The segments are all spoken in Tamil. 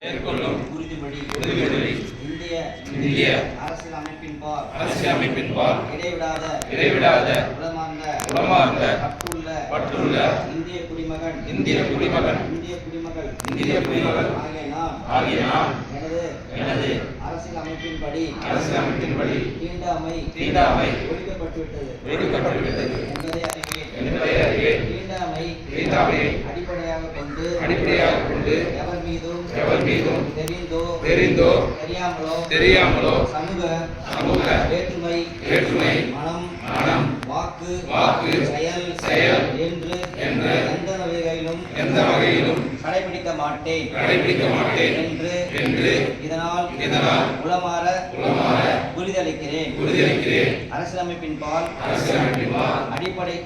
மேற்கொள்ளும் உறுதிமொழி இந்திய அரசியலமைப்பின்பால் இடைவிடாத உளமார்ந்த பற்றுள்ள இந்திய குடிமகன் இந்திய குடிமகள் ஆகிய நான் எனது அரசியலமைப்பின்படி தீண்டாமை ஒழிக்கப்பட்டுவிட்டது என்பதை அறிவேன். தீண்டாமையை அடிப்படையாக கொண்டு எவர் மீதும் தெரிந்தோ தெரியாமலோ சமூக வேற்றுமை மனம் வாக்கு செயல் என்று எந்த வகையிலும் கடைபிடிக்க மாட்டேன் என்று இதனால் உளமாற உறுதியளிக்கிறேன். அரசியலமைப்பின்பால் அடிப்படை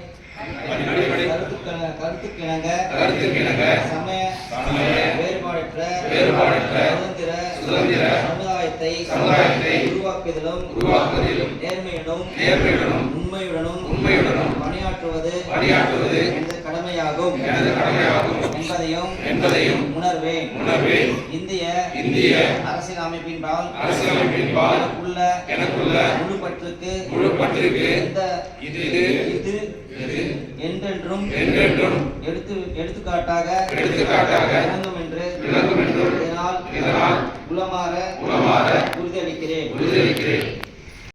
கருத்துக்கிணங்க சமய வேறுபாடற்ற சுதந்திர சமுதாயத்தை உருவாக்குவதிலும் நேர்மையுடனும் உண்மையுடனும் பணியாற்றுவது எனது கடமையாகும் என்பதையும் உணர்வேன். இந்திய அரசியலமைப்பின்பால் எனக்குள்ள முழு பற்றுக்கு இது என்றென்றும் எடுத்துக்காட்டாக விளங்கும் என்று இதனால் உளமாற உறுதியளிக்கிறேன்.